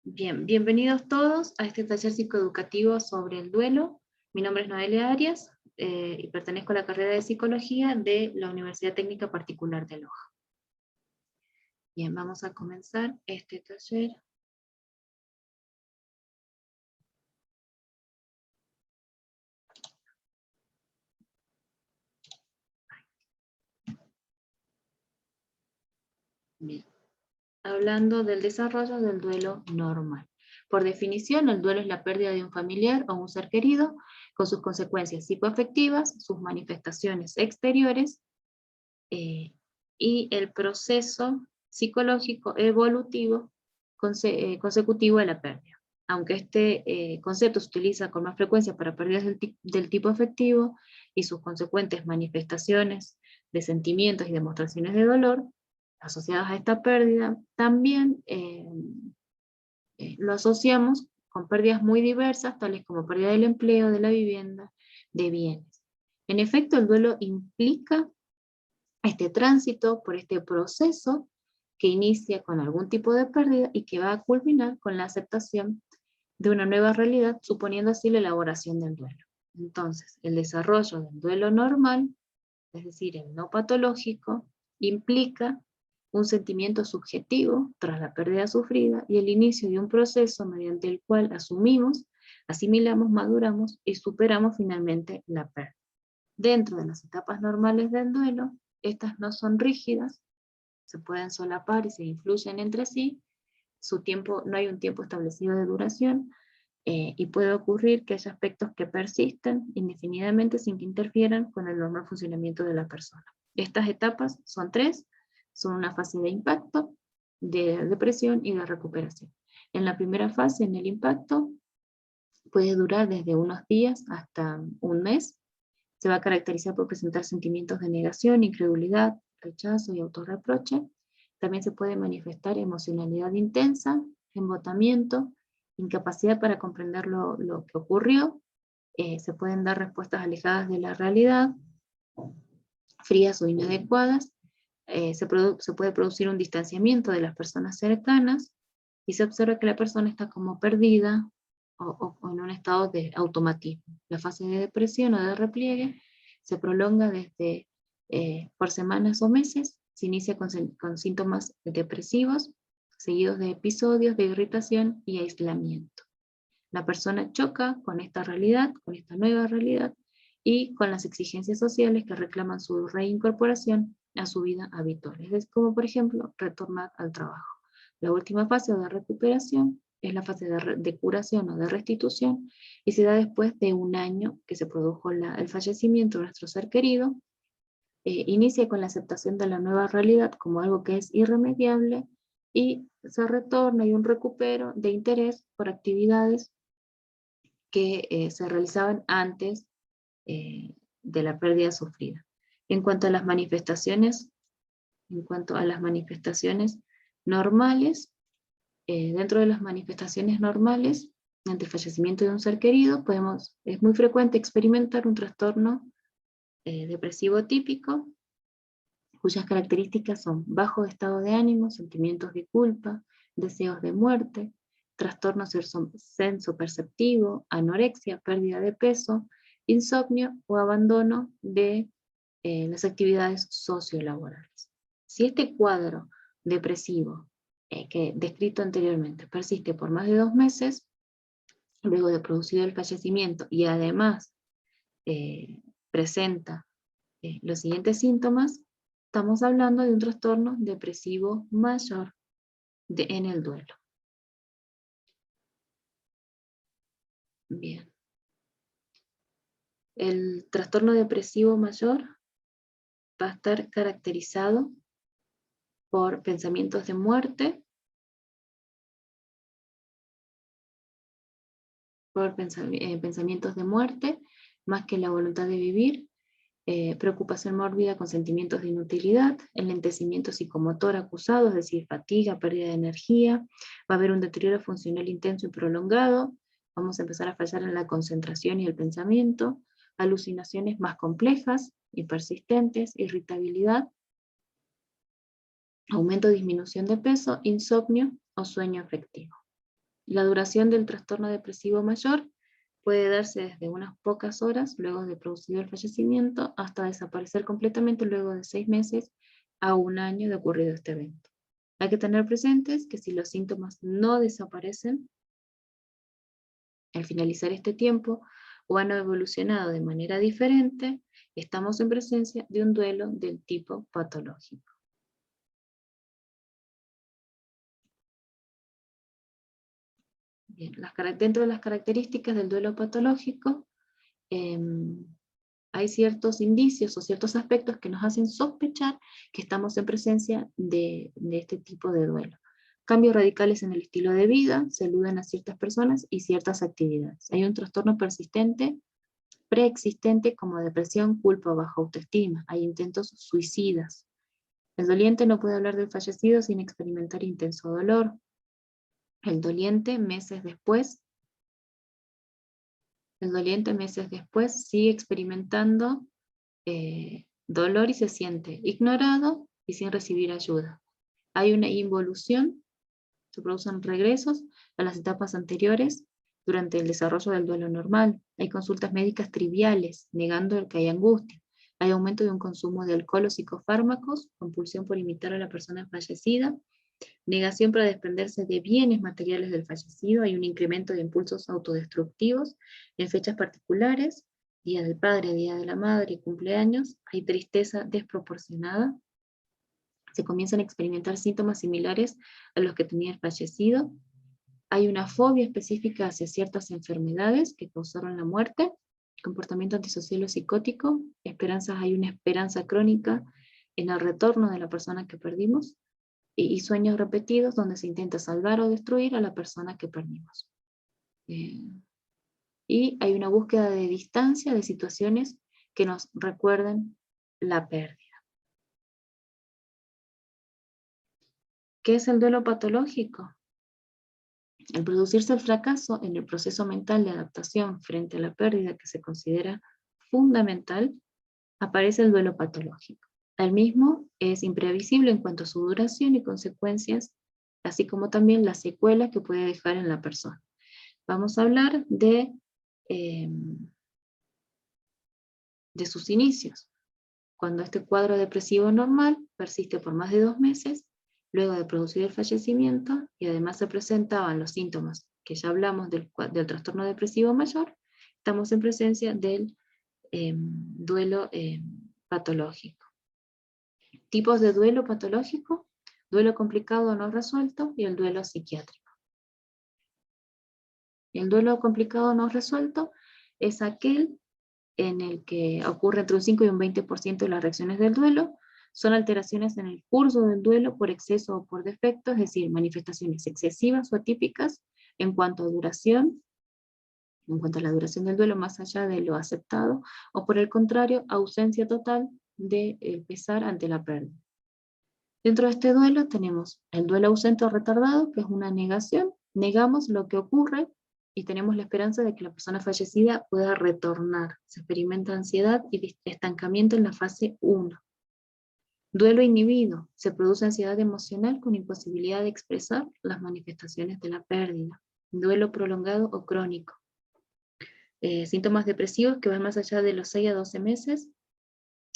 Bien, bienvenidos todos a este taller psicoeducativo sobre el duelo. Mi nombre es Noelia Arias y pertenezco a la carrera de Psicología de la Universidad Técnica Particular de Loja. Bien, vamos a comenzar este taller. Bien, hablando del desarrollo del duelo normal. Por definición, el duelo es la pérdida de un familiar o un ser querido, con sus consecuencias psicoafectivas, sus manifestaciones exteriores, y el proceso psicológico evolutivo consecutivo de la pérdida. Aunque este concepto se utiliza con más frecuencia para pérdidas del tipo afectivo y sus consecuentes manifestaciones de sentimientos y demostraciones de dolor asociadas a esta pérdida, también lo asociamos con pérdidas muy diversas, tales como pérdida del empleo, de la vivienda, de bienes. En efecto, el duelo implica este tránsito por este proceso que inicia con algún tipo de pérdida y que va a culminar con la aceptación de una nueva realidad, suponiendo así la elaboración del duelo. Entonces, el desarrollo del duelo normal, es decir, el no patológico, implica un sentimiento subjetivo tras la pérdida sufrida y el inicio de un proceso mediante el cual asumimos, asimilamos, maduramos y superamos finalmente la pérdida. Dentro de las etapas normales del duelo, estas no son rígidas, se pueden solapar y se influyen entre sí, no hay un tiempo establecido de duración, y puede ocurrir que haya aspectos que persisten indefinidamente sin que interfieran con el normal funcionamiento de la persona. Estas etapas son tres, son una fase de impacto, de depresión y de recuperación. En la primera fase, en el impacto, puede durar desde unos días hasta un mes. Se va a caracterizar por presentar sentimientos de negación, incredulidad, rechazo y autorreproche. También se puede manifestar emocionalidad intensa, embotamiento, incapacidad para comprender lo que ocurrió. Se pueden dar respuestas alejadas de la realidad, frías o inadecuadas. Se puede producir un distanciamiento de las personas cercanas y se observa que la persona está como perdida o en un estado de automatismo. La fase de depresión o de repliegue se prolonga desde por semanas o meses, se inicia con síntomas depresivos, seguidos de episodios de irritación y aislamiento. La persona choca con esta realidad, con esta nueva realidad, y con las exigencias sociales que reclaman su reincorporación a su vida habitual. Es como, por ejemplo, retornar al trabajo. La última fase de recuperación es la fase de curación o de restitución, y se da después de un año que se produjo el fallecimiento de nuestro ser querido. Inicia con la aceptación de la nueva realidad como algo que es irremediable, y se retorna y un recupero de interés por actividades que se realizaban antes de la pérdida sufrida. En cuanto a las manifestaciones, normales, dentro de las manifestaciones normales, ante el fallecimiento de un ser querido, es muy frecuente experimentar un trastorno depresivo típico, cuyas características son bajo estado de ánimo, sentimientos de culpa, deseos de muerte, trastorno sensoperceptivo, anorexia, pérdida de peso, insomnio o abandono de las actividades sociolaborales. Si este cuadro depresivo que descrito anteriormente persiste por más de 2 meses, luego de producido el fallecimiento, y además presenta los siguientes síntomas, estamos hablando de un trastorno depresivo mayor en el duelo. Bien. El trastorno depresivo mayor va a estar caracterizado por pensamientos de muerte, pensamientos de muerte, más que la voluntad de vivir, preocupación mórbida con sentimientos de inutilidad, enlentecimiento psicomotor acusado, es decir, fatiga, pérdida de energía, va a haber un deterioro funcional intenso y prolongado, vamos a empezar a fallar en la concentración y el pensamiento, alucinaciones más complejas y persistentes, irritabilidad, aumento o disminución de peso, insomnio o sueño afectivo. La duración del trastorno depresivo mayor puede darse desde unas pocas horas luego de producido el fallecimiento hasta desaparecer completamente luego de 6 meses a 1 año de ocurrido este evento. Hay que tener presentes que si los síntomas no desaparecen al finalizar este tiempo o han evolucionado de manera diferente, estamos en presencia de un duelo del tipo patológico. Bien, dentro de las características del duelo patológico, hay ciertos indicios o ciertos aspectos que nos hacen sospechar que estamos en presencia de este tipo de duelo. Cambios radicales en el estilo de vida, se eluden a ciertas personas y ciertas actividades. Hay un trastorno persistente, preexistente como depresión, culpa o baja autoestima. Hay intentos suicidas. El doliente no puede hablar del fallecido sin experimentar intenso dolor. El doliente meses después sigue experimentando dolor y se siente ignorado y sin recibir ayuda. Hay una involución, se producen regresos a las etapas anteriores durante el desarrollo del duelo normal. Hay consultas médicas triviales, negando el que hay angustia. Hay aumento de un consumo de alcohol o psicofármacos, compulsión por imitar a la persona fallecida, negación para desprenderse de bienes materiales del fallecido. Hay un incremento de impulsos autodestructivos en fechas particulares, Día del Padre, Día de la Madre, cumpleaños. Hay tristeza desproporcionada. Se comienzan a experimentar síntomas similares a los que tenía el fallecido. Hay una fobia específica hacia ciertas enfermedades que causaron la muerte, comportamiento antisocial o psicótico, hay una esperanza crónica en el retorno de la persona que perdimos, y sueños repetidos donde se intenta salvar o destruir a la persona que perdimos. Y hay una búsqueda de distancia de situaciones que nos recuerden la pérdida. ¿Qué es el duelo patológico? Al producirse el fracaso en el proceso mental de adaptación frente a la pérdida que se considera fundamental, aparece el duelo patológico. El mismo es imprevisible en cuanto a su duración y consecuencias, así como también la secuela que puede dejar en la persona. Vamos a hablar de sus inicios. Cuando este cuadro depresivo normal persiste por más de 2 meses, luego de producir el fallecimiento, y además se presentaban los síntomas que ya hablamos del trastorno depresivo mayor, estamos en presencia del duelo patológico. Tipos de duelo patológico: duelo complicado o no resuelto y el duelo psiquiátrico. El duelo complicado o no resuelto es aquel en el que ocurre entre un 5 y un 20% de las reacciones del duelo. Son alteraciones en el curso del duelo por exceso o por defecto, es decir, manifestaciones excesivas o atípicas en cuanto a duración, en cuanto a la duración del duelo más allá de lo aceptado, o por el contrario, ausencia total del pesar ante la pérdida. Dentro de este duelo tenemos el duelo ausente o retardado, que es una negación, negamos lo que ocurre y tenemos la esperanza de que la persona fallecida pueda retornar. Se experimenta ansiedad y estancamiento en la fase 1. Duelo inhibido, se produce ansiedad emocional con imposibilidad de expresar las manifestaciones de la pérdida. Duelo prolongado o crónico. Síntomas depresivos que van más allá de los 6 a 12 meses,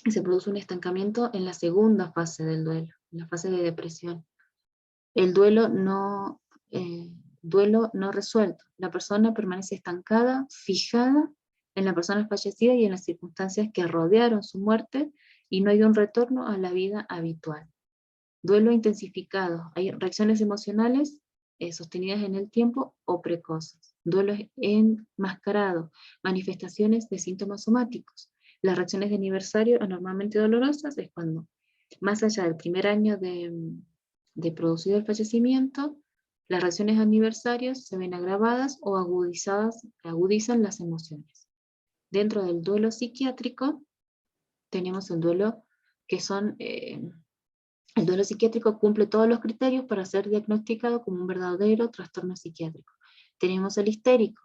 y se produce un estancamiento en la segunda fase del duelo, en la fase de depresión. El duelo no resuelto. La persona permanece estancada, fijada en la persona fallecida y en las circunstancias que rodearon su muerte, y no hay un retorno a la vida habitual. Duelo intensificado. Hay reacciones emocionales sostenidas en el tiempo o precoces. Duelo enmascarado. Manifestaciones de síntomas somáticos. Las reacciones de aniversario anormalmente dolorosas es cuando, más allá del primer año de producido el fallecimiento, las reacciones de aniversarios se ven agravadas o agudizan las emociones. Dentro del duelo psiquiátrico tenemos el duelo que son... el duelo psiquiátrico cumple todos los criterios para ser diagnosticado como un verdadero trastorno psiquiátrico. Tenemos el histérico.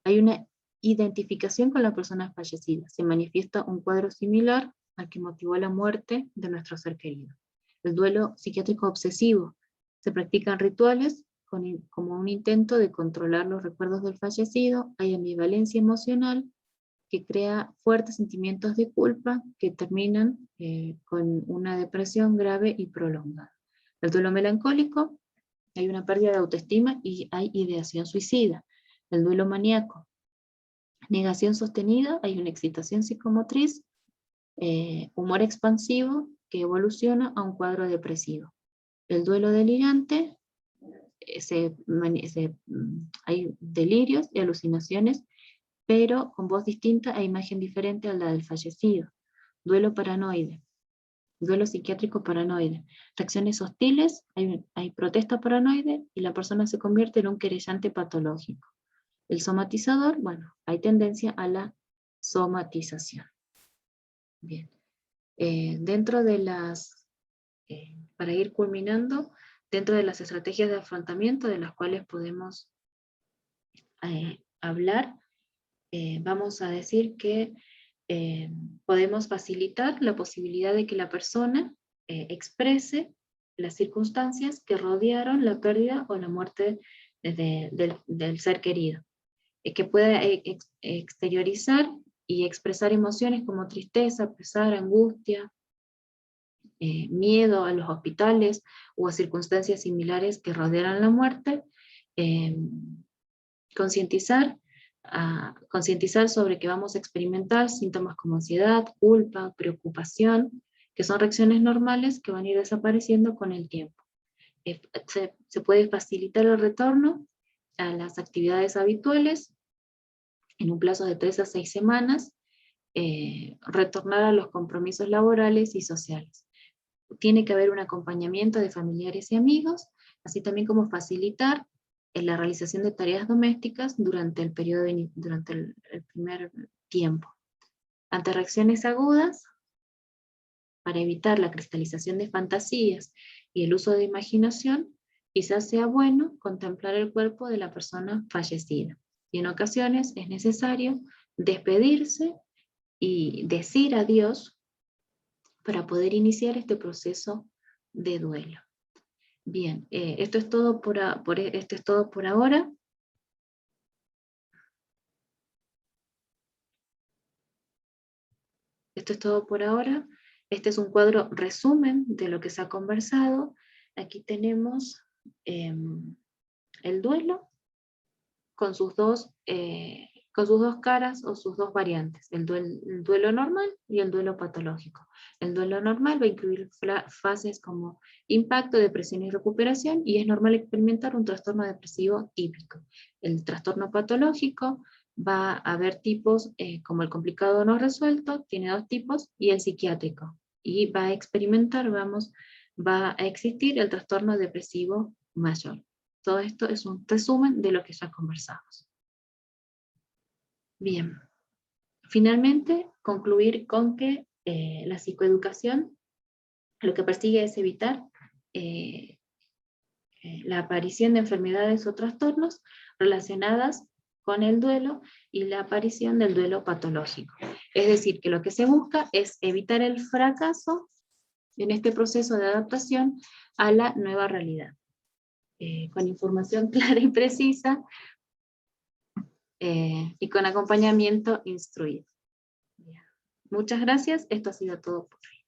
Hay una identificación con la persona fallecida. Se manifiesta un cuadro similar al que motivó la muerte de nuestro ser querido. El duelo psiquiátrico obsesivo. Se practican rituales como un intento de controlar los recuerdos del fallecido. Hay ambivalencia emocional que crea fuertes sentimientos de culpa que terminan con una depresión grave y prolongada. El duelo melancólico, hay una pérdida de autoestima y hay ideación suicida. El duelo maníaco, negación sostenida, hay una excitación psicomotriz, humor expansivo que evoluciona a un cuadro depresivo. El duelo delirante, hay delirios y alucinaciones, pero con voz distinta e imagen diferente a la del fallecido. Duelo paranoide, duelo psiquiátrico paranoide. Reacciones hostiles, hay protesta paranoide y la persona se convierte en un querellante patológico. El somatizador, bueno, hay tendencia a la somatización. Bien. Dentro de las, para ir culminando, dentro de las estrategias de afrontamiento de las cuales podemos hablar, vamos a decir que podemos facilitar la posibilidad de que la persona exprese las circunstancias que rodearon la pérdida o la muerte del ser querido. Que pueda exteriorizar y expresar emociones como tristeza, pesar, angustia, miedo a los hospitales o a circunstancias similares que rodearan la muerte, concientizar sobre que vamos a experimentar síntomas como ansiedad, culpa, preocupación, que son reacciones normales que van a ir desapareciendo con el tiempo. Se puede facilitar el retorno a las actividades habituales en un plazo de 3 a 6 semanas, retornar a los compromisos laborales y sociales. Tiene que haber un acompañamiento de familiares y amigos, así también como facilitar la realización de tareas domésticas durante el periodo, durante el primer tiempo. Ante reacciones agudas, para evitar la cristalización de fantasías y el uso de imaginación, quizás sea bueno contemplar el cuerpo de la persona fallecida. Y en ocasiones es necesario despedirse y decir adiós para poder iniciar este proceso de duelo. Bien, esto es todo por ahora. Esto es todo por ahora. Este es un cuadro resumen de lo que se ha conversado. Aquí tenemos el duelo con sus dos caras o sus dos variantes, el duelo normal y el duelo patológico. El duelo normal va a incluir fases como impacto, depresión y recuperación, y es normal experimentar un trastorno depresivo típico. El trastorno patológico va a haber tipos como el complicado no resuelto, tiene 2 tipos, y el psiquiátrico. Y va a existir el trastorno depresivo mayor. Todo esto es un resumen de lo que ya conversamos. Bien, finalmente concluir con que la psicoeducación lo que persigue es evitar la aparición de enfermedades o trastornos relacionadas con el duelo y la aparición del duelo patológico. Es decir, que lo que se busca es evitar el fracaso en este proceso de adaptación a la nueva realidad. Con información clara y precisa y con acompañamiento instruido. Muchas gracias, esto ha sido todo por hoy.